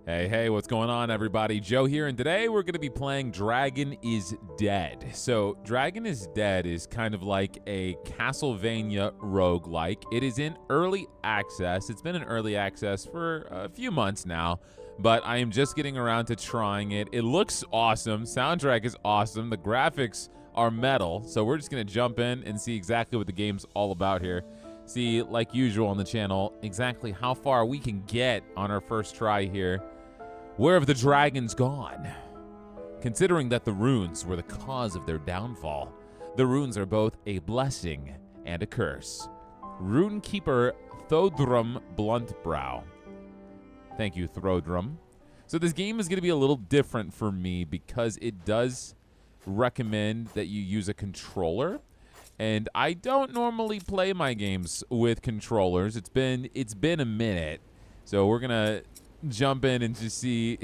Hey, what's going on, everybody? Joe here, and today we're going to be playing Dragon is Dead. So, Dragon is Dead is kind of like a Castlevania roguelike. It is in early access. It's been in early access for a few months now, but I am just getting around to trying it. It looks awesome. Soundtrack is awesome. The graphics are metal, so we're just going to jump in and see exactly what the game's all about here. See, like usual on the channel, exactly how far we can get on our first try here. Where have the dragons gone? Considering that the runes were the cause of their downfall, the runes are both a blessing and a curse. Runekeeper Thodrum Bluntbrow. Thank you, Thodrum. So this game is going to be a little different for me because it does recommend that you use a controller. And I don't normally play my games with controllers. It's been a minute. So we're going to jump in and just see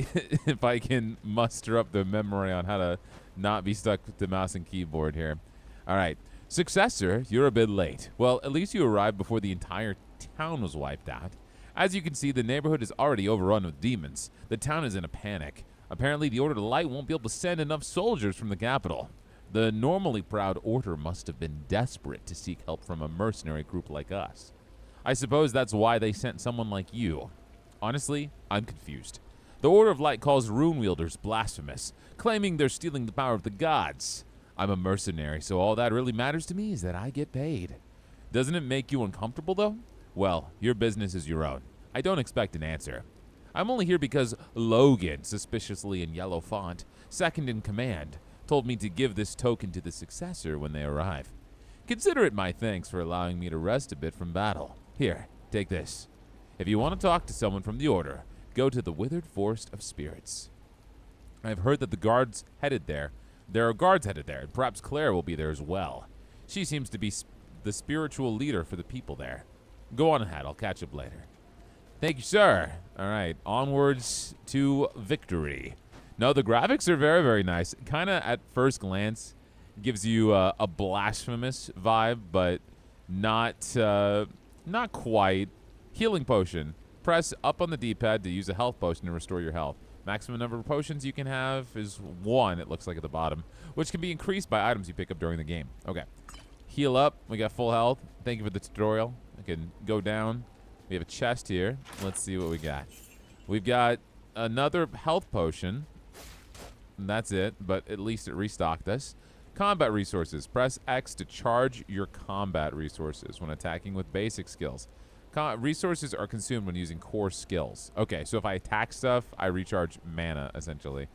if I can muster up the memory on how to not be stuck with the mouse and keyboard here. All right. Successor, you're a bit late. Well, at least you arrived before the entire town was wiped out. As you can see, the neighborhood is already overrun with demons. The town is in a panic. Apparently, the Order of Light won't be able to send enough soldiers from the capital. The normally proud Order must have been desperate to seek help from a mercenary group like us. I suppose that's why they sent someone like you. Honestly, I'm confused. The Order of Light calls rune wielders blasphemous, claiming they're stealing the power of the gods. I'm a mercenary, so all that really matters to me is that I get paid. Doesn't it make you uncomfortable, though? Well, your business is your own. I don't expect an answer. I'm only here because Logan, suspiciously in yellow font, second in command, told me to give this token to the successor when they arrive. Consider it my thanks for allowing me to rest a bit from battle. Here, take this. If you want to talk to someone from the Order, go to the Withered Forest of Spirits. I've heard that the guards headed there. There are guards headed there, and perhaps Claire will be there as well. She seems to be the spiritual leader for the people there. Go on ahead. I'll catch up later. Thank you, sir. All right, onwards to victory. No, the graphics are very, very nice. Kind of at first glance gives you a Blasphemous vibe, but not quite. Healing potion. Press up on the D-pad to use a health potion to restore your health. Maximum number of potions you can have is 1, it looks like at the bottom, which can be increased by items you pick up during the game. Okay. Heal up. We got full health. Thank you for the tutorial. I can go down. We have a chest here. Let's see what we got. We've got another health potion. And that's it, but at least it restocked us. Combat resources. Press X to charge your combat resources when attacking with basic skills. Resources are consumed when using core skills. Okay, so if I attack stuff, I recharge mana, essentially.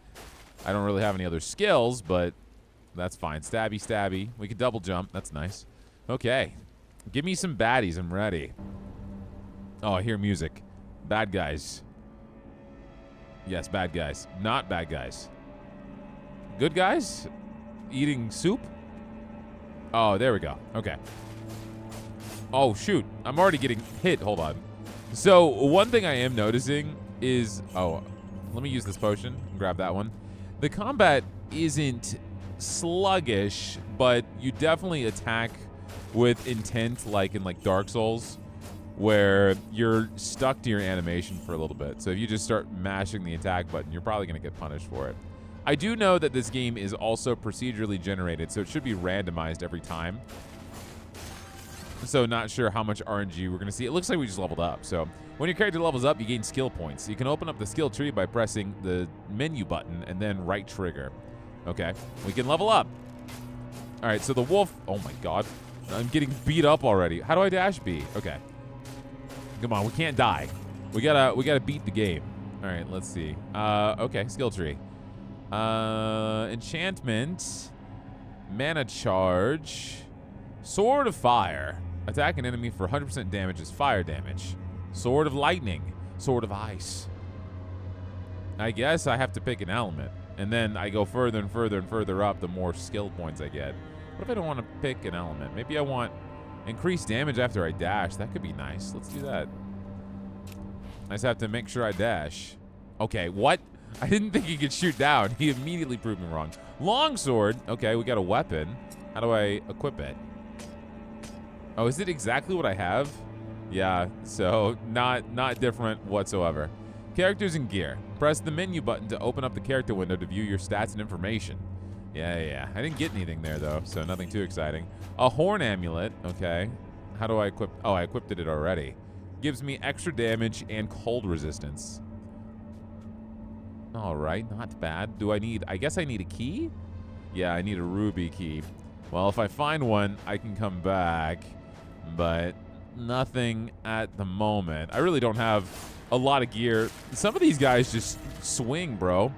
I don't really have any other skills, but that's fine. Stabby, stabby. We can double jump. That's nice. Okay. Give me some baddies. I'm ready. Oh, I hear music. Bad guys. Yes, bad guys. Not bad guys. Good guys? Eating soup? Oh, there we go. Okay. Oh, shoot. I'm already getting hit. Hold on. So, one thing I am noticing is... Oh, let me use this potion. Grab that one. The combat isn't sluggish, but you definitely attack with intent, like in Dark Souls, where you're stuck to your animation for a little bit. So if you just start mashing the attack button, you're probably going to get punished for it. I do know that this game is also procedurally generated, so it should be randomized every time. So not sure how much RNG we're going to see. It looks like we just leveled up. So when your character levels up, you gain skill points. You can open up the skill tree by pressing the menu button and then right trigger. Okay, we can level up. All right, so the wolf. Oh my God, I'm getting beat up already. How do I dash B? Okay, come on, we can't die. We gotta beat the game. All right, let's see. Okay, skill tree. Enchantment, mana charge, sword of fire. Attack an enemy for 100% damage is fire damage. Sword of lightning, sword of ice. I guess I have to pick an element, and then I go further and further and further up the more skill points I get. What if I don't want to pick an element? Maybe I want increased damage after I dash. That could be nice. Let's do that. I just have to make sure I dash. Okay, what? I didn't think he could shoot down. He immediately proved me wrong. Longsword. Okay, we got a weapon. How do I equip it? Oh, is it exactly what I have? Yeah, so not different whatsoever. Characters and gear. Press the menu button to open up the character window to view your stats and information. Yeah. I didn't get anything there, though, so nothing too exciting. A horn amulet. Okay. How do I equip? Oh, I equipped it already. Gives me extra damage and cold resistance. All right, not bad. Do I need... I guess I need a key? Yeah, I need a ruby key. Well, if I find one, I can come back, but nothing at the moment. I really don't have a lot of gear. Some of these guys just swing, bro.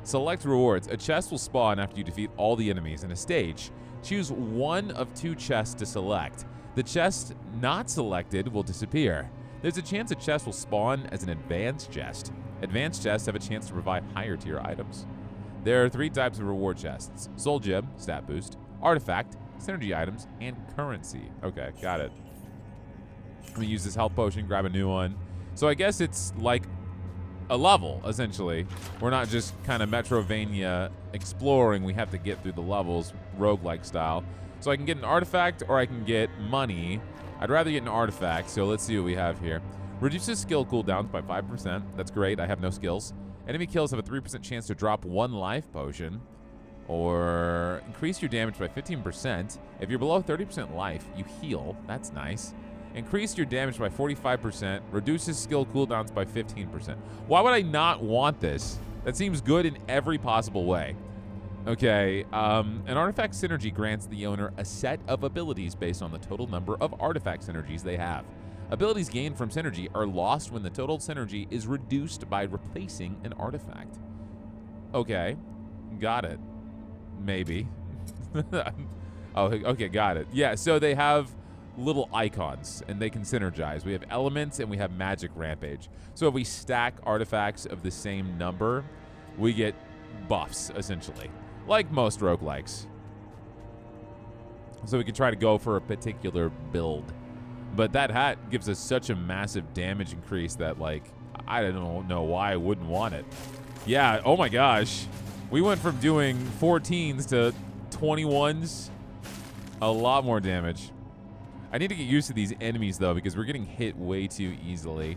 Select rewards. A chest will spawn after you defeat all the enemies in a stage. Choose one of 2 chests to select. The chest not selected will disappear. There's a chance a chest will spawn as an advanced chest. Advanced chests have a chance to provide higher tier items. There are 3 types of reward chests: soul gem, stat boost; artifact, synergy items; and currency. Okay, got it. Let me use this health potion, grab a new one. So I guess it's like a level, essentially. We're not just kind of Metrovania exploring. We have to get through the levels, roguelike style. So I can get an artifact or I can get money. I'd rather get an artifact, so let's see what we have here. Reduces skill cooldowns by 5%. That's great. I have no skills. Enemy kills have a 3% chance to drop 1 life potion. Or increase your damage by 15%. If you're below 30% life, you heal. That's nice. Increase your damage by 45%. Reduces skill cooldowns by 15%. Why would I not want this? That seems good in every possible way. Okay, an artifact synergy grants the owner a set of abilities based on the total number of artifact synergies they have. Abilities gained from synergy are lost when the total synergy is reduced by replacing an artifact. Okay, got it. Maybe. Oh, okay, got it. Yeah, so they have little icons, and they can synergize. We have elements, and we have magic rampage. So if we stack artifacts of the same number, we get buffs, essentially. Like most roguelikes. So we can try to go for a particular build. But that hat gives us such a massive damage increase that, like, I don't know why I wouldn't want it. Yeah, oh my gosh. We went from doing 14s to 21s. A lot more damage. I need to get used to these enemies, though, because we're getting hit way too easily.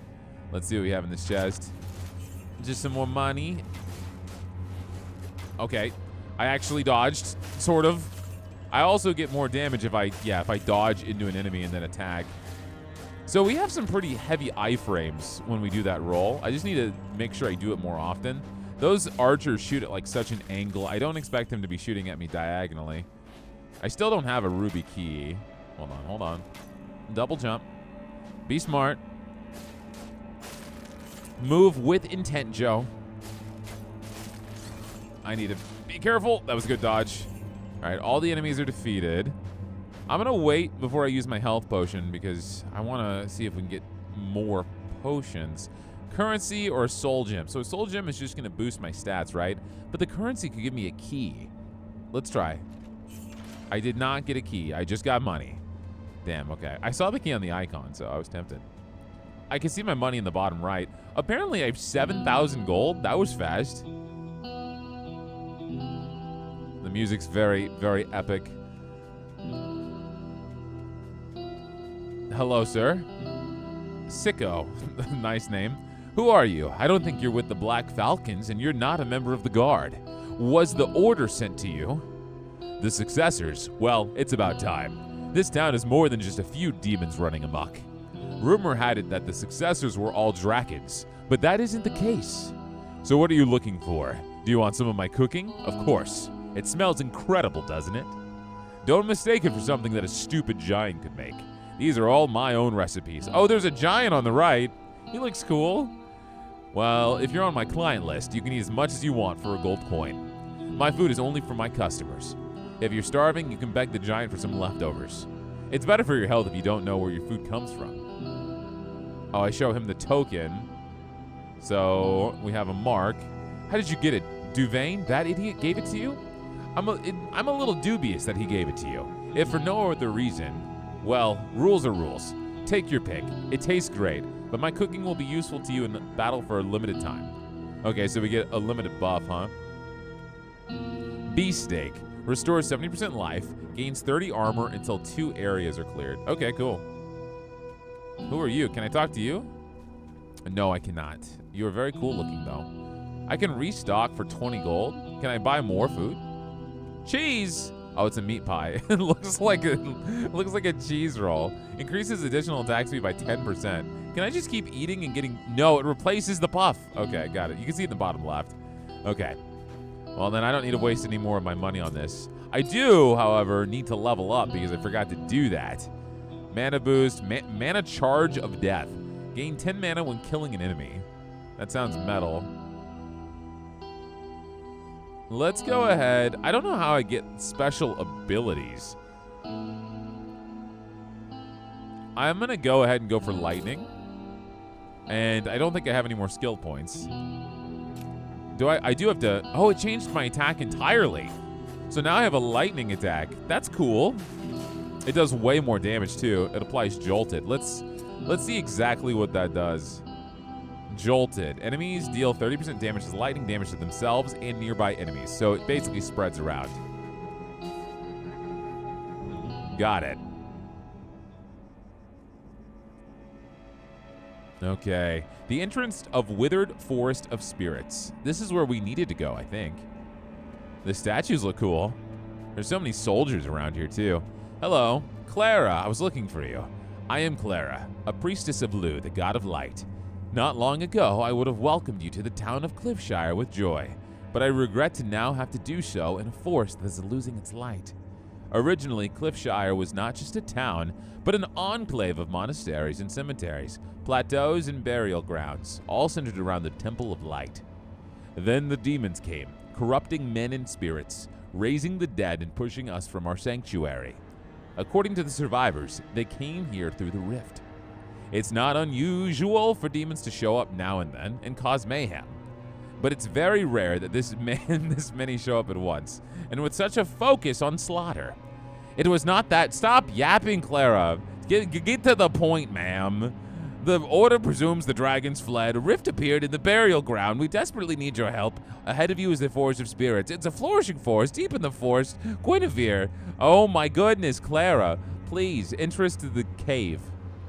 Let's see what we have in this chest. Just some more money. Okay. I actually dodged, sort of. I also get more damage if I dodge into an enemy and then attack. So we have some pretty heavy iframes when we do that roll. I just need to make sure I do it more often. Those archers shoot at like such an angle. I don't expect them to be shooting at me diagonally. I still don't have a ruby key. Hold on. Double jump. Be smart. Move with intent, Joe. I need to be careful. That was a good dodge. All right, all the enemies are defeated. I'm going to wait before I use my health potion because I want to see if we can get more potions. Currency or soul gem. So a soul gem is just going to boost my stats, right? But the currency could give me a key. Let's try. I did not get a key. I just got money. Damn, okay. I saw the key on the icon, so I was tempted. I can see my money in the bottom right. Apparently, I have 7,000 gold. That was fast. The music's very, very epic. Hello, sir. Sicko. Nice name. Who are you? I don't think you're with the Black Falcons, and you're not a member of the Guard. Was the order sent to you? The successors? Well, it's about time. This town is more than just a few demons running amok. Rumor had it that the successors were all Drakons, but that isn't the case. So what are you looking for? Do you want some of my cooking? Of course. It smells incredible, doesn't it? Don't mistake it for something that a stupid giant could make. These are all my own recipes. Oh, there's a giant on the right. He looks cool. Well, if you're on my client list, you can eat as much as you want for a gold coin. My food is only for my customers. If you're starving, you can beg the giant for some leftovers. It's better for your health if you don't know where your food comes from. Oh, I show him the token. So we have a mark. How did you get it? Duvain, that idiot, gave it to you? I'm a little dubious that he gave it to you. If for no other reason, well, rules are rules. Take your pick. It tastes great, but my cooking will be useful to you in battle for a limited time. Okay, so we get a limited buff, huh? Beast Steak. Restores 70% life, gains 30 armor until 2 areas are cleared. Okay, cool. Who are you? Can I talk to you? No, I cannot. You are very cool looking, though. I can restock for 20 gold. Can I buy more food? Cheese! Oh, it's a meat pie. It looks like a cheese roll. Increases additional attack speed by 10%. Can I just keep eating and getting... No, it replaces the puff. Okay, got it. You can see it in the bottom left. Okay. Well, then I don't need to waste any more of my money on this. I do, however, need to level up because I forgot to do that. Mana boost, mana charge of death. Gain 10 mana when killing an enemy. That sounds metal. Let's go ahead. I don't know how I get special abilities. I'm going to go ahead and go for lightning. And I don't think I have any more skill points. Do I do have to... Oh, it changed my attack entirely. So now I have a lightning attack. That's cool. It does way more damage, too. It applies Jolted. Let's see exactly what that does. Jolted. Enemies deal 30% damage as lightning damage to themselves and nearby enemies. So it basically spreads around. Got it. Okay. The entrance of Withered Forest of Spirits. This is where we needed to go, I think. The statues look cool. There's so many soldiers around here, too. Hello. Clara, I was looking for you. I am Clara, a priestess of Lu, the god of light. Not long ago, I would have welcomed you to the town of Cliffshire with joy, but I regret to now have to do so in a forest that is losing its light. Originally, Cliffshire was not just a town, but an enclave of monasteries and cemeteries, plateaus and burial grounds, all centered around the Temple of Light. Then the demons came, corrupting men and spirits, raising the dead and pushing us from our sanctuary. According to the survivors, they came here through the rift. It's not unusual for demons to show up now and then and cause mayhem, but it's very rare that this many show up at once, and with such a focus on slaughter. It was not that. Stop yapping, Clara. Get to the point, ma'am. The order presumes the dragons fled. A rift appeared in the burial ground. We desperately need your help. Ahead of you is the Forest of Spirits. It's a flourishing forest, deep in the forest. Guinevere. Oh my goodness, Clara. Please, entrance to the cave.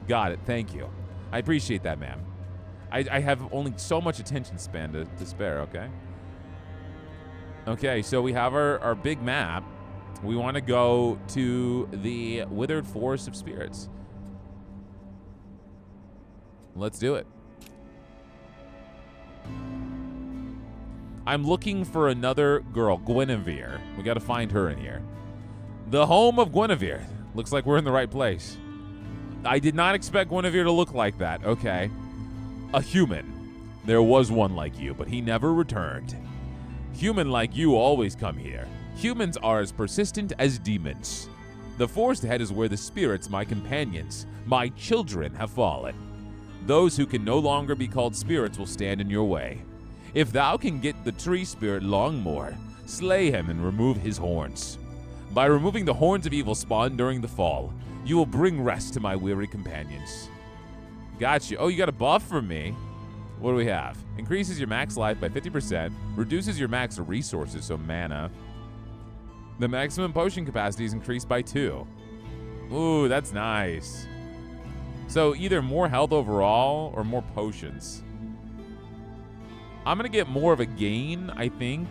Got it, thank you. I appreciate that, ma'am. I have only so much attention span to spare, okay? Okay, so we have our big map. We want to go to the Withered Forest of Spirits. Let's do it. I'm looking for another girl, Guinevere. We got to find her in here. The home of Guinevere. Looks like we're in the right place. I did not expect Guinevere to look like that. Okay. A human. There was one like you, but he never returned. Human like you always come here. Humans are as persistent as demons. The forest ahead is where the spirits, my companions, my children, have fallen. Those who can no longer be called spirits will stand in your way. If thou can get the tree spirit Longmore, slay him and remove his horns. By removing the horns of evil spawned during the fall, you will bring rest to my weary companions. Gotcha. Oh, you got a buff for me. What do we have? Increases your max life by 50%, reduces your max resources, so mana. The maximum potion capacity is increased by 2. Ooh, that's nice. So either more health overall or more potions. I'm going to get more of a gain, I think,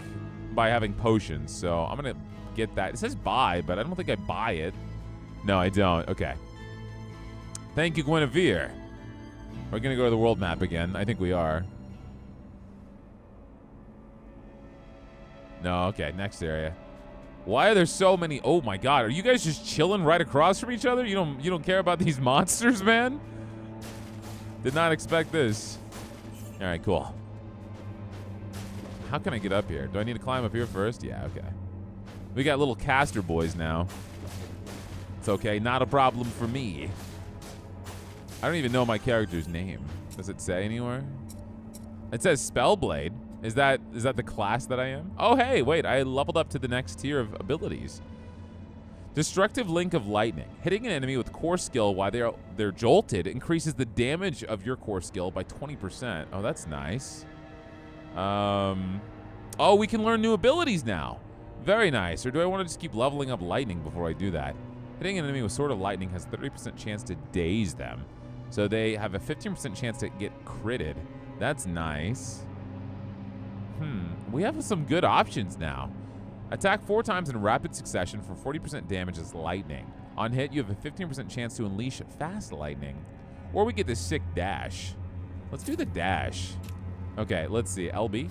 by having potions. So I'm going to get that. It says buy, but I don't think I buy it. No, I don't. Okay. Thank you, Guinevere. We're going to go to the world map again. I think we are. No, okay. Next area. Why are there so many? Oh my God, are you guys just chilling right across from each other? You don't care about these monsters, man? Did not expect this. All right, cool. How can I get up here? Do I need to climb up here first? Yeah, okay. We got little caster boys now. It's okay, not a problem for me. I don't even know my character's name. Does it say anywhere? It says Spellblade. Is that the class that I am? Oh, hey, wait, I leveled up to the next tier of abilities. Destructive Link of Lightning. Hitting an enemy with core skill while they're jolted increases the damage of your core skill by 20%. Oh, that's nice. Oh, we can learn new abilities now. Very nice. Or do I want to just keep leveling up lightning before I do that? Hitting an enemy with Sword of Lightning has a 30% chance to daze them. So they have a 15% chance to get critted. That's nice. We have some good options now. Attack 4 times in rapid succession for 40% damage as lightning. On hit, you have a 15% chance to unleash fast lightning. Or we get this sick dash. Let's do the dash. Okay, let's see. LB.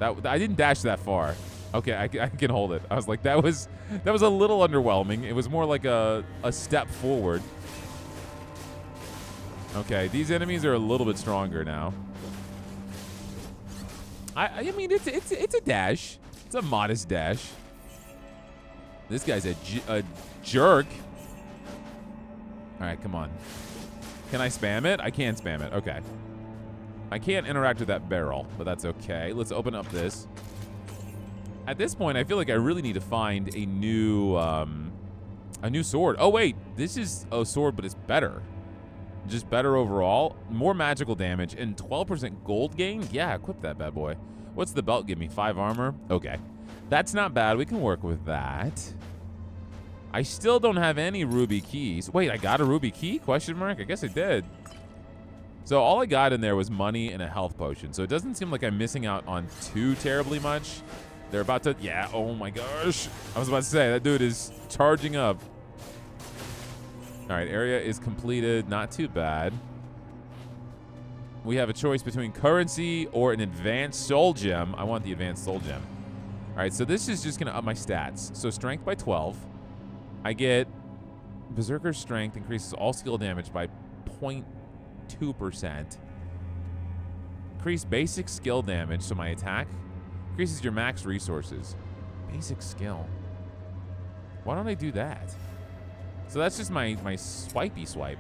I didn't dash that far. Okay, I can hold it. I was like, that was a little underwhelming. It was more like a step forward. Okay, these enemies are a little bit stronger now. I mean, it's a dash. It's a modest dash. This guy's a jerk. All right, come on. Can I spam it? I can spam it. Okay. I can't interact with that barrel, but that's okay. Let's open up this. At this point, I feel like I really need to find a new sword. Oh wait, this is a sword, but it's better. Just better overall. More magical damage and 12% gold gain. Yeah, equip that bad boy. What's the belt give me? 5 armor? Okay. That's not bad. We can work with that. I still don't have any ruby keys. Wait, I got a ruby key? Question mark? I guess I did. So all I got in there was money and a health potion. So it doesn't seem like I'm missing out on too terribly much. They're about to, yeah, oh my gosh. I was about to say, that dude is charging up. All right, area is completed. Not too bad. We have a choice between currency or an advanced soul gem. I want the advanced soul gem. All right, so this is just going to up my stats. So strength by 12. I get Berserker's strength increases all skill damage by 0.2%. Increase basic skill damage, so my attack increases your max resources. Basic skill. Why don't I do that? So that's just my swipey swipe.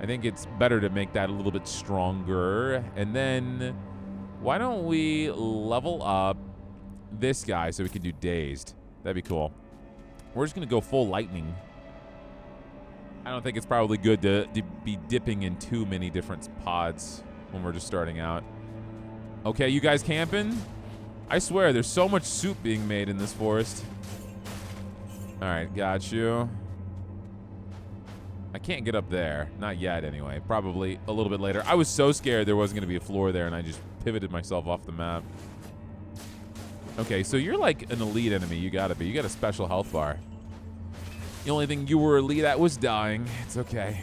I think it's better to make that a little bit stronger. And then why don't we level up this guy so we can do dazed? That'd be cool. We're just going to go full lightning. I don't think it's probably good to be dipping in too many different pods when we're just starting out. Okay, you guys camping? I swear, there's so much soup being made in this forest. All right, got you. I can't get up there. Not yet, anyway. Probably a little bit later. I was so scared there wasn't going to be a floor there, and I just pivoted myself off the map. Okay, so you're like an elite enemy. You got to be. You got a special health bar. The only thing you were elite at was dying. It's okay.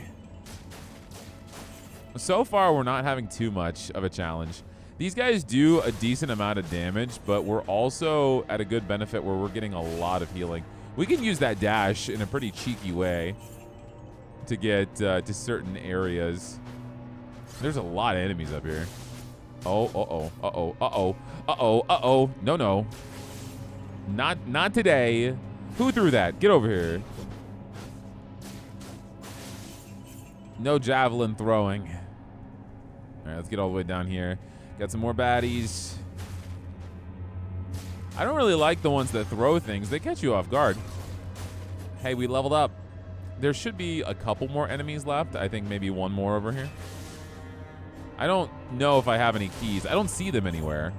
So far, we're not having too much of a challenge. These guys do a decent amount of damage, but we're also at a good benefit where we're getting a lot of healing. We can use that dash in a pretty cheeky way to get to certain areas. There's a lot of enemies up here. Oh, uh-oh, uh-oh, uh-oh, uh-oh, uh-oh. No. Not today. Who threw that? Get over here. No javelin throwing. All right, let's get all the way down here. Got some more baddies. I don't really like the ones that throw things. They catch you off guard. Hey, we leveled up. There should be a couple more enemies left. I think maybe one more over here. I don't know if I have any keys. I don't see them anywhere.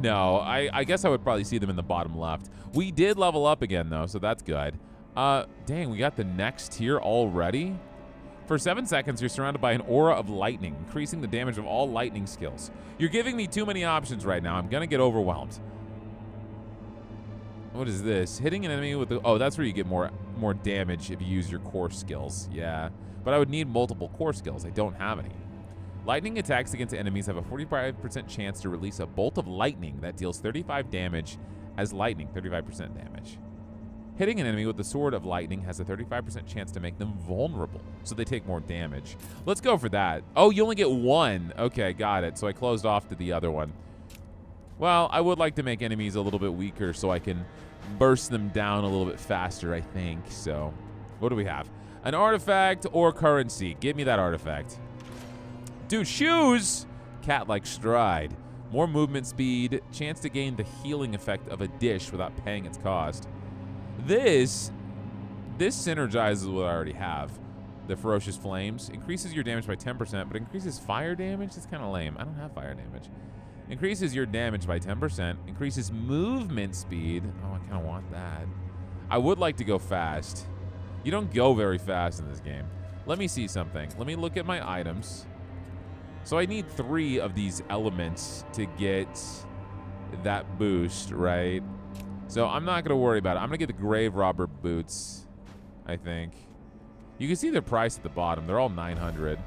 No, I guess I would probably see them in the bottom left. We did level up again, though, so that's good. Dang, we got the next tier already? For 7 seconds, you're surrounded by an aura of lightning, increasing the damage of all lightning skills. You're giving me too many options right now. I'm going to get overwhelmed. What is this? Hitting an enemy with the... Oh, that's where you get more damage if you use your core skills. Yeah, but I would need multiple core skills. I don't have any. Lightning attacks against enemies have a 45% chance to release a bolt of lightning that deals 35 damage as lightning, 35% damage. Hitting an enemy with the sword of lightning has a 35% chance to make them vulnerable, so they take more damage. Let's go for that. Oh, you only get one. Okay, got it. So I closed off to the other one. Well, I would like to make enemies a little bit weaker so I can burst them down a little bit faster, I think. So what do we have? An artifact or currency? Give me that artifact. Dude, shoes! Cat-like stride. More movement speed. Chance to gain the healing effect of a dish without paying its cost. This synergizes what I already have. The Ferocious Flames. Increases your damage by 10%, but increases fire damage? That's kind of lame. I don't have fire damage. Increases your damage by 10%. Increases movement speed. Oh, I kind of want that. I would like to go fast. You don't go very fast in this game. let me see something. Let me look at my items. So I need 3 of these elements to get that boost, right? So I'm not going to worry about it. I'm going to get the Grave Robber boots, I think. You can see their price at the bottom. They're all 900.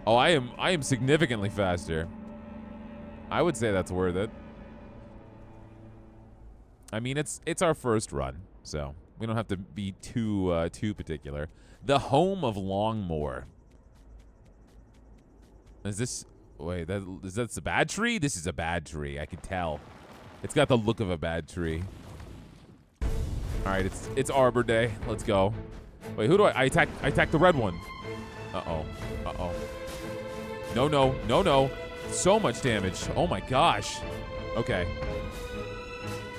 Oh, I am significantly faster. I would say that's worth it. I mean, it's our first run, so we don't have to be too particular. The home of Longmore. Is this... Wait, is that a bad tree? This is a bad tree. I can tell. It's got the look of a bad tree. All right, it's Arbor Day. Let's go. Wait, who do I attack? I attack the red one. Uh-oh. Uh-oh. No, no. No, no. So much damage. Oh, my gosh. Okay.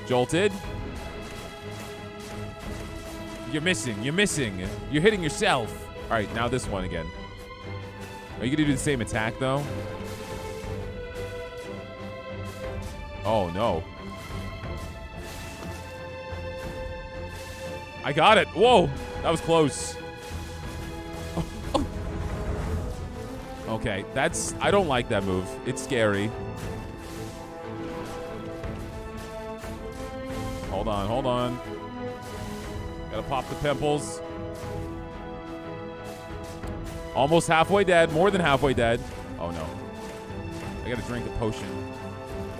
Jolted. You're missing. You're missing. You're hitting yourself. All right, now this one again. Are you going to do the same attack, though? Oh, no. I got it. Whoa. That was close. Oh, oh. Okay, I don't like that move. It's scary. Hold on, hold on. Gotta pop the pimples. Almost halfway dead. More than halfway dead. Oh, no. I gotta drink a potion.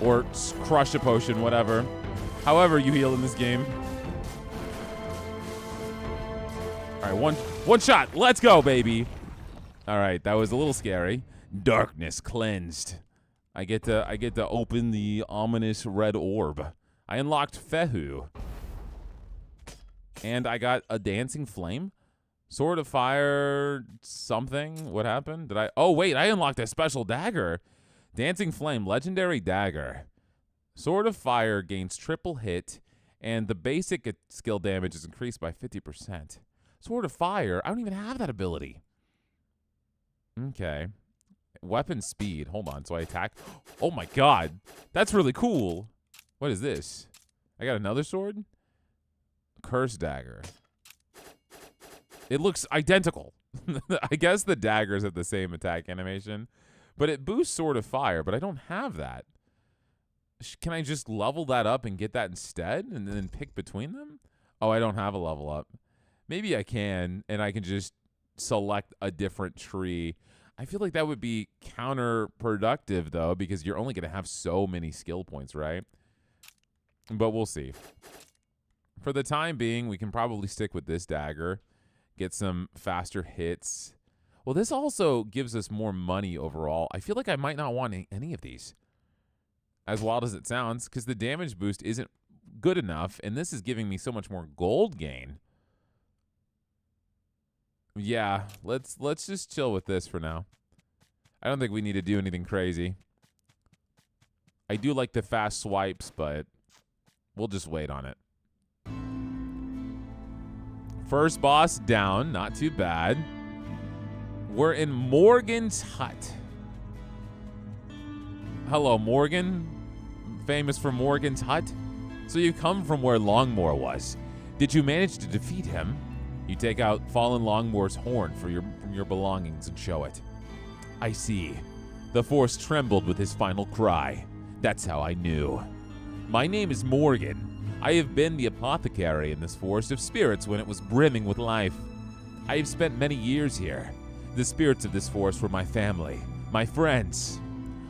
Or crush a potion, whatever. However you heal in this game. All right, one shot. Let's go, baby. All right, that was a little scary. Darkness cleansed. I get to open the ominous red orb. I unlocked Fehu. And I got a dancing flame. Sword of fire something. What happened? Did I... Oh, wait. I unlocked a special dagger. Dancing flame. Legendary dagger. Sword of fire gains triple hit. And the basic skill damage is increased by 50%. Sword of fire? I don't even have that ability. Okay. Weapon speed. Hold on. So I attack. Oh, my God. That's really cool. What is this? I got another sword? Curse dagger. It looks identical. I guess the daggers have the same attack animation, but it boosts Sword of Fire, but I don't have that. Can I just level that up and get that instead and then pick between them? Oh, I don't have a level up. Maybe I can, and I can just select a different tree. I feel like that would be counterproductive, though, because you're only going to have so many skill points, right? But we'll see. For the time being, we can probably stick with this dagger. Get some faster hits. Well, this also gives us more money overall. I feel like I might not want any of these. As wild as it sounds, because the damage boost isn't good enough, and this is giving me so much more gold gain. Yeah, let's just chill with this for now. I don't think we need to do anything crazy. I do like the fast swipes, but we'll just wait on it. First boss down, not too bad. We're in Morgan's hut. Hello, Morgan. Famous for Morgan's hut. So you come from where Longmore was. Did you manage to defeat him? You take out fallen Longmore's horn from your belongings and show it. I see. The forest trembled with his final cry. That's how I knew. My name is Morgan. I have been the apothecary in this forest of spirits when it was brimming with life. I have spent many years here. The spirits of this forest were my family, my friends.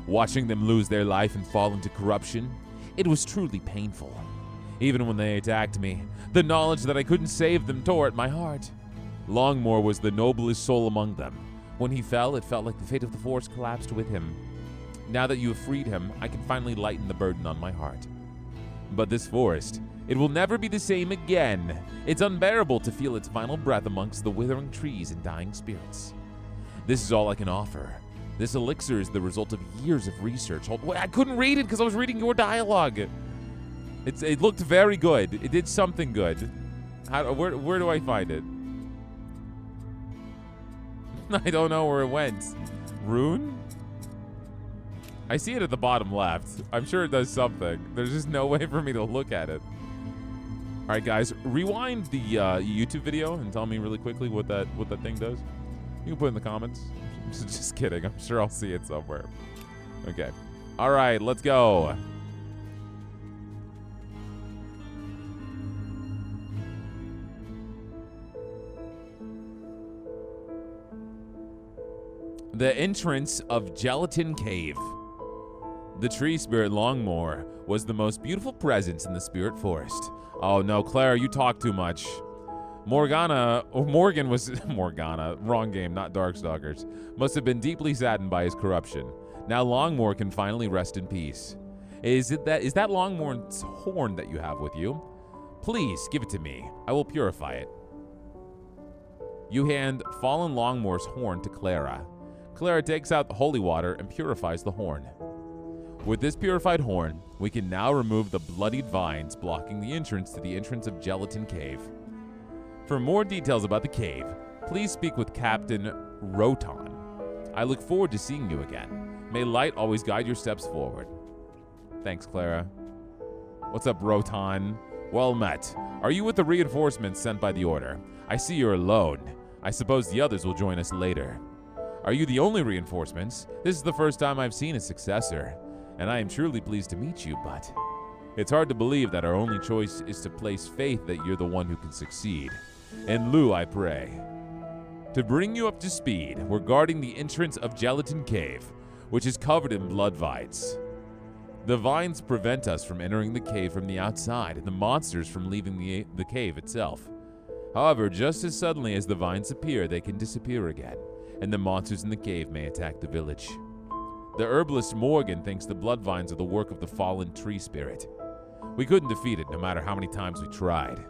Watching them lose their life and fall into corruption, it was truly painful. Even when they attacked me, the knowledge that I couldn't save them tore at my heart. Longmore was the noblest soul among them. When he fell, it felt like the fate of the forest collapsed with him. Now that you have freed him, I can finally lighten the burden on my heart. But this forest, it will never be the same again. It's unbearable to feel its final breath amongst the withering trees and dying spirits. This is all I can offer. This elixir is the result of years of research. Wait, I couldn't read it because I was reading your dialogue. It looked very good. It did something good. Where do I find it? I don't know where it went. Rune? I see it at the bottom left. I'm sure it does something. There's just no way for me to look at it. All right, guys, rewind the YouTube video and tell me really quickly what that thing does. You can put it in the comments. Just kidding. I'm sure I'll see it somewhere. Okay. All right, let's go. The entrance of Gelatin Cave. The tree spirit Longmore was the most beautiful presence in the spirit forest. Oh no, Claire, you talk too much. Morgan was Morgana, wrong game, not Darkstalkers, must have been deeply saddened by his corruption. Now Longmore can finally rest in peace. Is that Longmore's horn that you have with you? Please give it to me. I will purify it. You hand fallen Longmore's horn to Clara. Clara takes out the holy water and purifies the horn. With this purified horn, we can now remove the bloodied vines blocking the entrance to the entrance of Gelatin Cave. For more details about the cave, please speak with Captain Rotan. I look forward to seeing you again. May light always guide your steps forward. Thanks, Clara. What's up, Rotan? Well met. Are you with the reinforcements sent by the Order? I see you're alone. I suppose the others will join us later. Are you the only reinforcements? This is the first time I've seen a successor, and I am truly pleased to meet you, but it's hard to believe that our only choice is to place faith that you're the one who can succeed. In lieu, I pray. To bring you up to speed, we're guarding the entrance of Gelatin Cave, which is covered in blood vines. The vines prevent us from entering the cave from the outside and the monsters from leaving the cave itself. However, just as suddenly as the vines appear, they can disappear again, and the monsters in the cave may attack the village. The herbalist Morgan thinks the blood vines are the work of the fallen tree spirit. We couldn't defeat it no matter how many times we tried.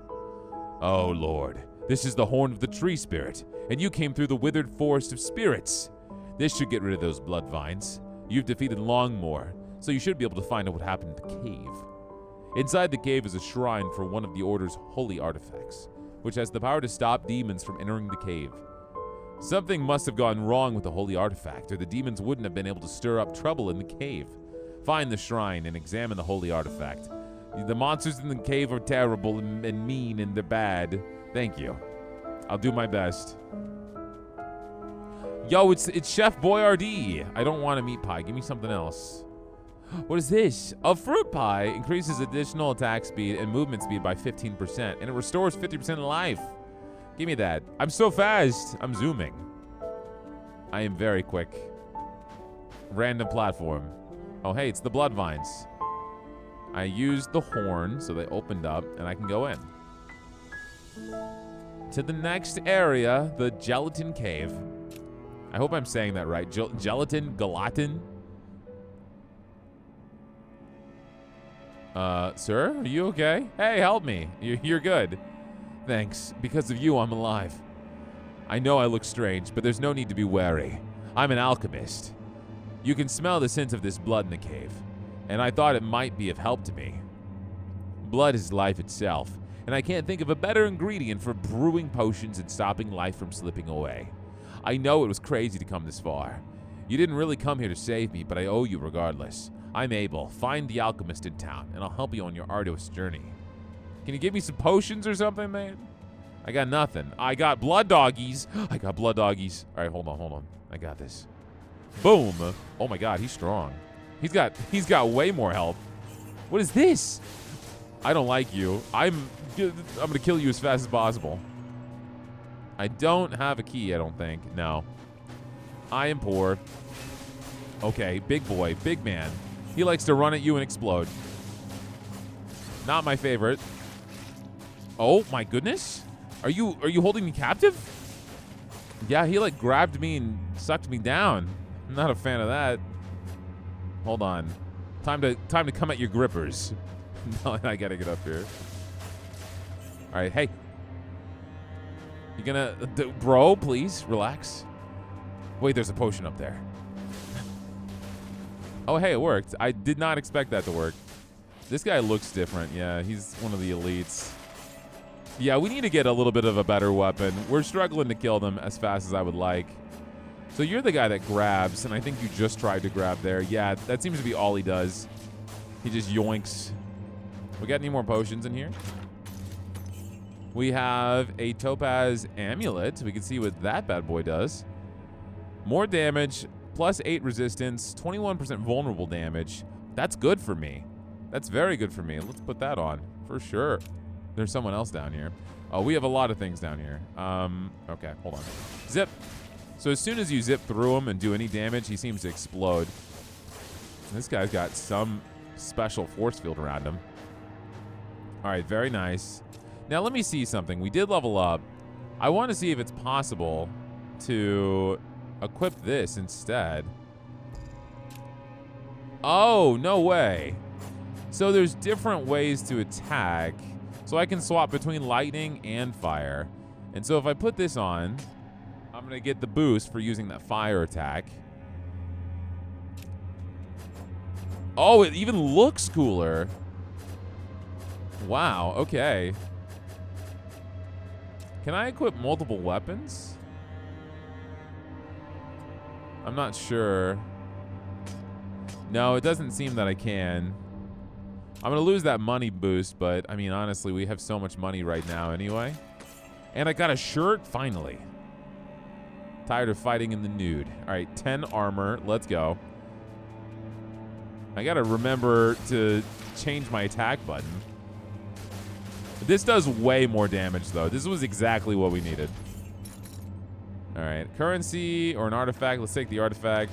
Oh Lord, this is the horn of the tree spirit, and you came through the withered forest of spirits. This should get rid of those blood vines. You've defeated Longmore, so you should be able to find out what happened in the cave. Inside the cave is a shrine for one of the Order's holy artifacts, which has the power to stop demons from entering the cave. Something must have gone wrong with the holy artifact, or the demons wouldn't have been able to stir up trouble in the cave. Find the shrine and examine the holy artifact. The monsters in the cave are terrible and mean, and they're bad. Thank you. I'll do my best. Yo, it's Chef Boyardee. I don't want a meat pie. Give me something else. What is this? A fruit pie increases additional attack speed and movement speed by 15%, and it restores 50% of life. Give me that. I'm so fast. I'm zooming. I am very quick. Random platform. Oh, hey, it's the blood vines. I used the horn, so they opened up, and I can go in. To the next area, the Gelatin Cave. I hope I'm saying that right. Gelatin? Sir, are you okay? Hey, help me. You're good. Thanks. Because of you, I'm alive. I know I look strange, but there's no need to be wary. I'm an alchemist. You can smell the scent of this blood in the cave, and I thought it might be of help to me. Blood is life itself, and I can't think of a better ingredient for brewing potions and stopping life from slipping away. I know it was crazy to come this far. You didn't really come here to save me, but I owe you regardless. I'm Abel. Find the alchemist in town, and I'll help you on your arduous journey. Can you give me some potions or something, man? I got nothing. I got blood doggies. I got blood doggies. All right, hold on. I got this. Boom. Oh my God, he's strong. He's got way more health. What is this? I don't like you. I'm gonna kill you as fast as possible. I don't have a key, I don't think. No. I am poor. Okay, big boy, big man. He likes to run at you and explode. Not my favorite. Oh my goodness. Are you holding me captive? Yeah, he like grabbed me and sucked me down. I'm not a fan of that. Hold on. Time to come at your grippers. No, I gotta get up here. All right, hey. You gonna, bro, please relax. Wait, there's a potion up there. Oh, hey, it worked. I did not expect that to work. This guy looks different. Yeah, he's one of the elites. Yeah, we need to get a little bit of a better weapon. We're struggling to kill them as fast as I would like. So you're the guy that grabs, and I think you just tried to grab there. Yeah, that seems to be all he does. He just yoinks. We got any more potions in here? We have a topaz amulet. We can see what that bad boy does. More damage, plus 8 resistance, 21% vulnerable damage. That's good for me. That's very good for me. Let's put that on for sure. There's someone else down here. Oh, we have a lot of things down here. Okay, hold on. Zip. So as soon as you zip through him and do any damage, he seems to explode. This guy's got some special force field around him. All right, very nice. Now let me see something. We did level up. I want to see if it's possible to equip this instead. Oh, no way. So there's different ways to attack. So I can swap between lightning and fire. And so if I put this on, I'm going to get the boost for using that fire attack. Oh, it even looks cooler. Wow, okay. Can I equip multiple weapons? I'm not sure. No, it doesn't seem that I can. I'm going to lose that money boost, but, I mean, honestly, we have so much money right now anyway. And I got a shirt, finally. Tired of fighting in the nude. All right, 10 armor. Let's go. I got to remember to change my attack button. This does way more damage, though. This was exactly what we needed. All right, currency or an artifact. Let's take the artifact.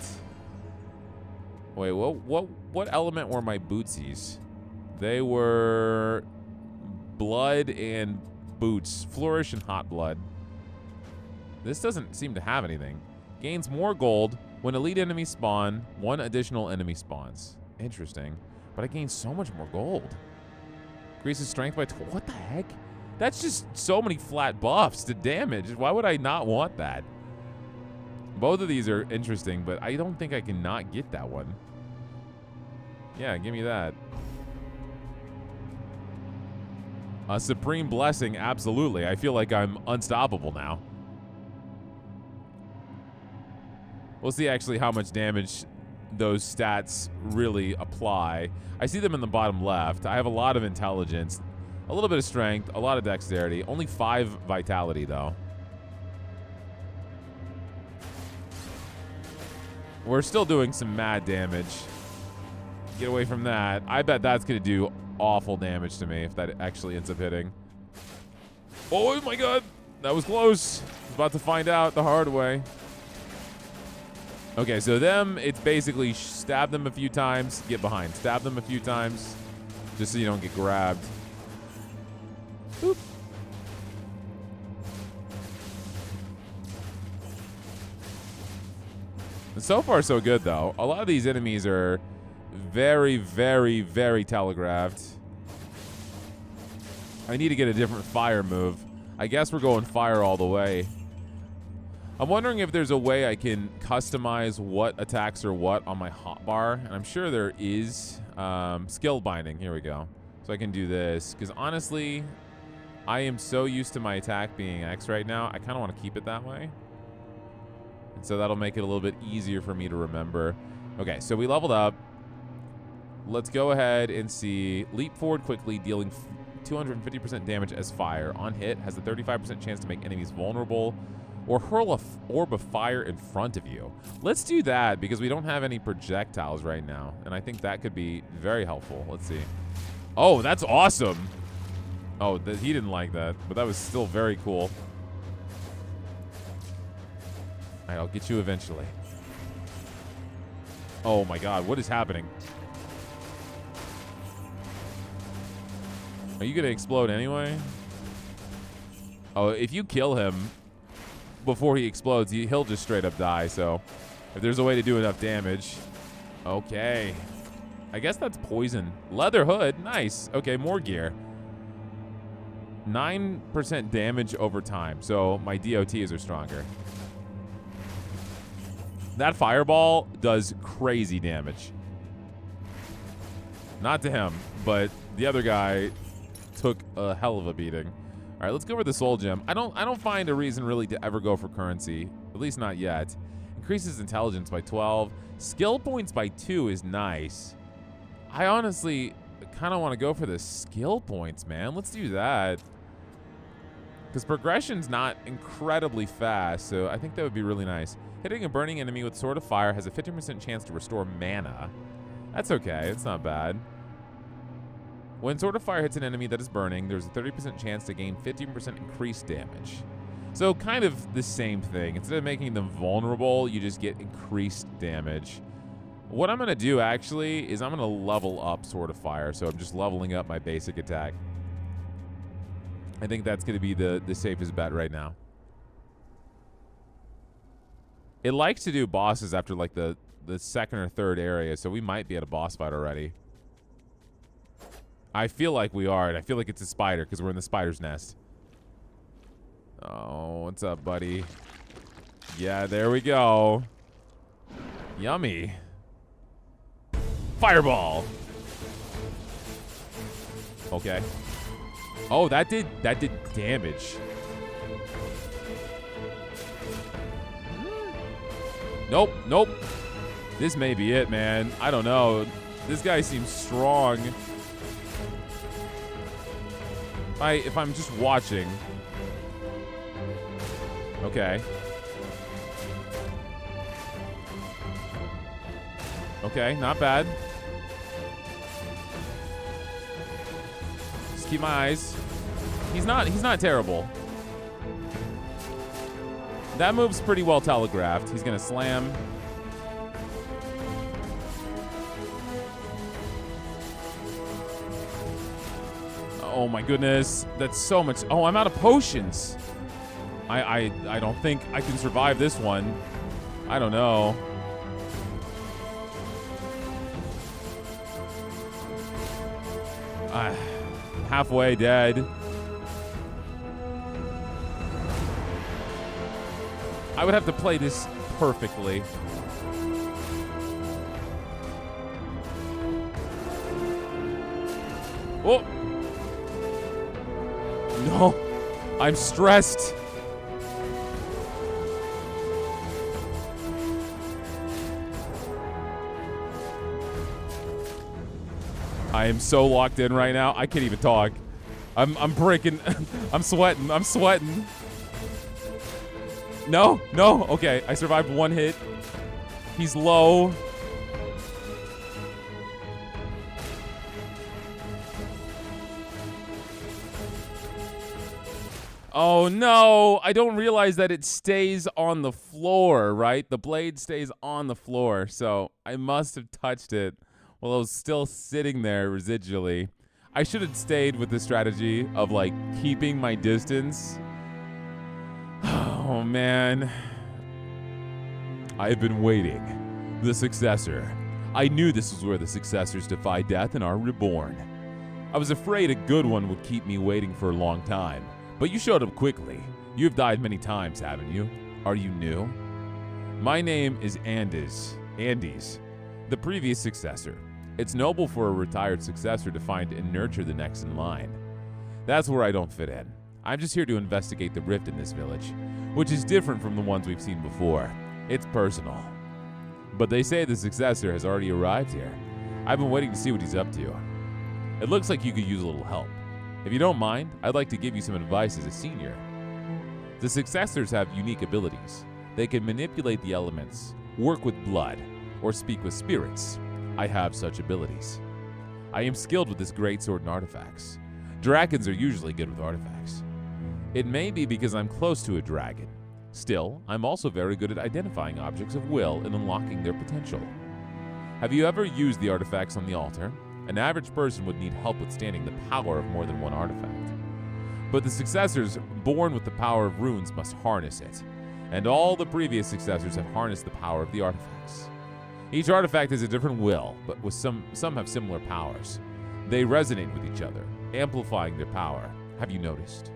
Wait, what element were my bootsies? They were blood and boots. Flourish and hot blood. This doesn't seem to have anything. Gains more gold when elite enemies spawn. 1 additional enemy spawns. Interesting. But I gain so much more gold. Increases strength by what the heck? That's just so many flat buffs to damage. Why would I not want that? Both of these are interesting, but I don't think I can not get that one. Yeah, give me that. A supreme blessing, absolutely. I feel like I'm unstoppable now. We'll see actually how much damage those stats really apply. I see them in the bottom left. I have a lot of intelligence, a little bit of strength, a lot of dexterity, only 5 vitality though. We're still doing some mad damage. Get away from that. I bet that's going to do awful damage to me if that actually ends up hitting. Oh my god, that was close. About to find out the hard way. Okay, so them, it's basically stab them a few times, get behind. Stab them a few times, just so you don't get grabbed. Boop. So far, so good, though. A lot of these enemies are very, very, very telegraphed. I need to get a different fire move. I guess we're going fire all the way. I'm wondering if there's a way I can customize what attacks are what on my hotbar. And I'm sure there is. Skill binding. Here we go. So I can do this. Because honestly, I am so used to my attack being X right now. I kind of want to keep it that way. And so that'll make it a little bit easier for me to remember. Okay, so we leveled up. Let's go ahead and see. Leap forward quickly, dealing 250% damage as fire. On hit, has a 35% chance to make enemies vulnerable or hurl a orb of fire in front of you. Let's do that because we don't have any projectiles right now. And I think that could be very helpful. Let's see. Oh, that's awesome. Oh, he didn't like that, but that was still very cool. All right, I'll get you eventually. Oh my god, what is happening? Are you gonna explode anyway? Oh, if you kill him before he explodes, he'll just straight up die, so if there's a way to do enough damage. Okay. I guess that's poison. Leather hood, nice. Okay, more gear. 9% damage over time, so my DOTs are stronger. That fireball does crazy damage. Not to him, but the other guy took a hell of a beating. All right, let's go for the soul gem. I don't find a reason really to ever go for currency, at least not yet. Increases intelligence by 12. Skill points by 2 is nice. I honestly kind of want to go for the skill points, man. Let's do that. Because progression's not incredibly fast, so I think that would be really nice. Hitting a burning enemy with Sword of Fire has a 50% chance to restore mana. That's okay. It's not bad. When Sword of Fire hits an enemy that is burning, there's a 30% chance to gain 15% increased damage. So kind of the same thing. Instead of making them vulnerable, you just get increased damage. What I'm going to do, actually, is I'm going to level up Sword of Fire. So I'm just leveling up my basic attack. I think that's going to be the safest bet right now. It likes to do bosses after, like, the second or third area, so we might be at a boss fight already. I feel like we are, and I feel like it's a spider, because we're in the spider's nest. Oh, what's up, buddy? Yeah, there we go. Yummy. Fireball. Okay. Oh, that did damage. Nope, nope. This may be it, man. I don't know. This guy seems strong. If I'm just watching. Okay. Okay, not bad. Just keep my eyes. He's not terrible. That move's pretty well telegraphed. He's gonna slam. Oh my goodness. That's so much. Oh, I'm out of potions. I don't think I can survive this one. I don't know. Halfway dead. I would have to play this perfectly. Oh! No! I'm stressed. I am so locked in right now. I can't even talk. I'm breaking. I'm sweating. I'm sweating. No, no. Okay, I survived one hit. He's low. Oh no, I don't realize that it stays on the floor, right? The blade stays on the floor, so I must have touched it while I was still sitting there residually. I should have stayed with the strategy of, like, keeping my distance. Oh, man. I've been waiting. The successor. I knew this was where the successors defy death and are reborn. I was afraid a good one would keep me waiting for a long time, but you showed up quickly. You've died many times, haven't you? Are you new? My name is Andes, the previous successor. It's noble for a retired successor to find and nurture the next in line. That's where I don't fit in. I'm just here to investigate the rift in this village, which is different from the ones we've seen before. It's personal. But they say the successor has already arrived here. I've been waiting to see what he's up to. It looks like you could use a little help. If you don't mind, I'd like to give you some advice as a senior. The successors have unique abilities. They can manipulate the elements, work with blood, or speak with spirits. I have such abilities. I am skilled with this great sword and artifacts. Dragons are usually good with artifacts. It may be because I'm close to a dragon. Still, I'm also very good at identifying objects of will and unlocking their potential. Have you ever used the artifacts on the altar? An average person would need help withstanding the power of more than one artifact. But the successors born with the power of runes must harness it, and all the previous successors have harnessed the power of the artifacts. Each artifact has a different will, but with some have similar powers. They resonate with each other, amplifying their power. Have you noticed?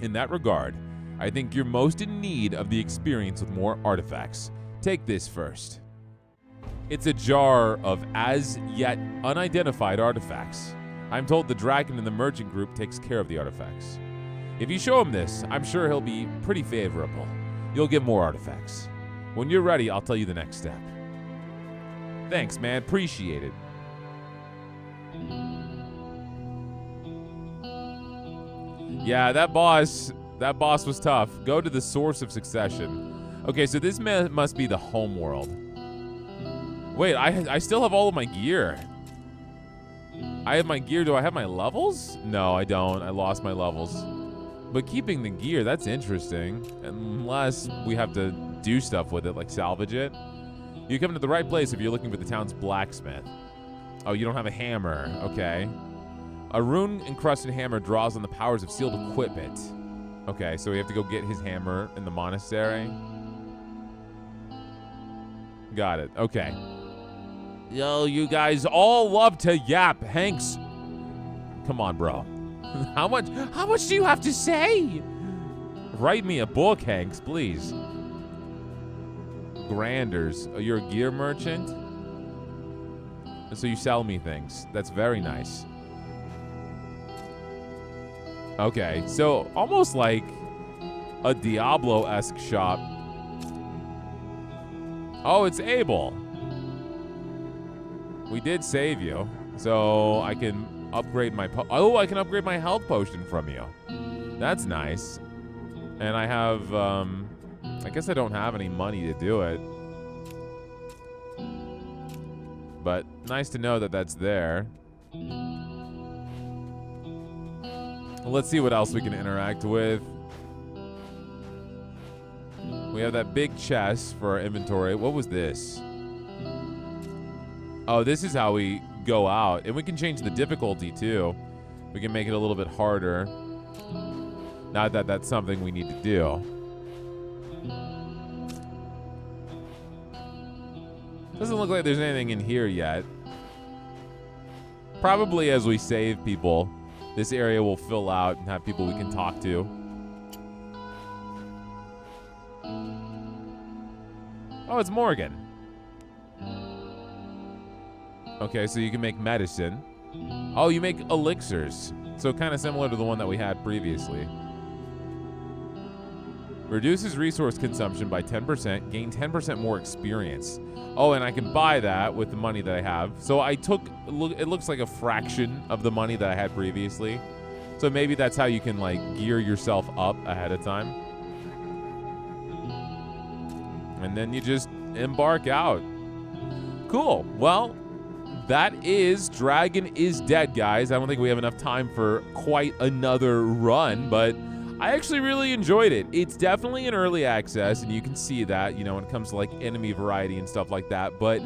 In that regard, I think you're most in need of the experience with more artifacts. Take this first. It's a jar of as yet unidentified artifacts. I'm told the dragon in the merchant group takes care of the artifacts. If you show him this, I'm sure he'll be pretty favorable. You'll get more artifacts. When you're ready, I'll tell you the next step. Thanks, man. Appreciate it. Yeah, that boss was tough. Go to the source of succession. Okay, so this must be the home world. Wait, I still have all of my gear. I have my gear. Do I have my levels? No, I don't. I lost my levels. But keeping the gear, that's interesting. Unless we have to do stuff with it, like salvage it. You come to the right place if you're looking for the town's blacksmith. Oh, you don't have a hammer. Okay. A rune-encrusted hammer draws on the powers of sealed equipment. Okay, so we have to go get his hammer in the monastery. Got it. Okay. Yo, you guys all love to yap. Hanks, come on, bro. How much do you have to say? Write me a book, Hanks, please. Granders. Oh, you're a gear merchant? So you sell me things. That's very nice. Okay, so almost like a Diablo-esque shop. Oh, it's Abel. We did save you, so I can upgrade my I can upgrade my health potion from you. That's nice. And I have, I guess I don't have any money to do it. But nice to know that that's there. Let's see what else we can interact with. We have that big chest for our inventory. What was this? Oh, this is how we go out. And we can change the difficulty, too. We can make it a little bit harder. Not that that's something we need to do. Doesn't look like there's anything in here yet. Probably as we save people, this area will fill out and have people we can talk to. Oh, it's Morgan. Okay, so you can make medicine. Oh, you make elixirs. So kind of similar to the one that we had previously. Reduces resource consumption by 10%, gain 10% more experience. Oh, and I can buy that with the money that I have. So I took, it looks like a fraction of the money that I had previously. So maybe that's how you can like gear yourself up ahead of time. And then you just embark out. Cool. Well, that is Dragon is Dead, guys. I don't think we have enough time for quite another run, but I actually really enjoyed it. It's definitely an early access, and you can see that, you know, when it comes to like enemy variety and stuff like that, but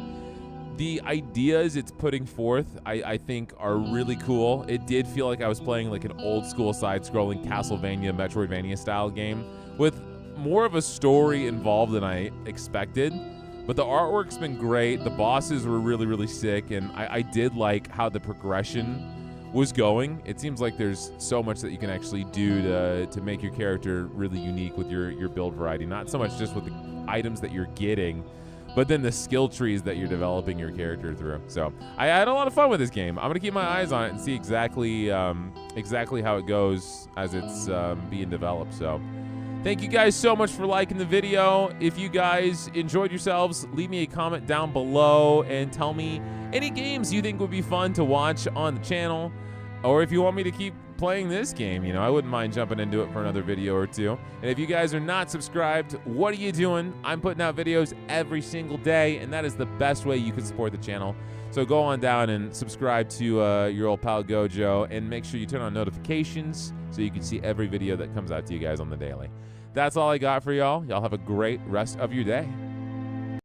the ideas it's putting forth, I think are really cool. It did feel like I was playing like an old school side-scrolling Castlevania, Metroidvania style game with more of a story involved than I expected. But the artwork's been great. The bosses were really, really sick, and I did like how the progression was going. It seems like there's so much that you can actually do to make your character really unique with your build variety. Not so much just with the items that you're getting, but then the skill trees that you're developing your character through. So I had a lot of fun with this game. I'm gonna keep my eyes on it and see exactly how it goes as it's being developed. So thank you guys so much for liking the video. If you guys enjoyed yourselves, leave me a comment down below and tell me any games you think would be fun to watch on the channel. Or if you want me to keep playing this game, you know, I wouldn't mind jumping into it for another video or two. And if you guys are not subscribed, what are you doing? I'm putting out videos every single day, and that is the best way you can support the channel. So go on down and subscribe to your old pal Gojo, and make sure you turn on notifications so you can see every video that comes out to you guys on the daily. That's all I got for y'all. Y'all have a great rest of your day.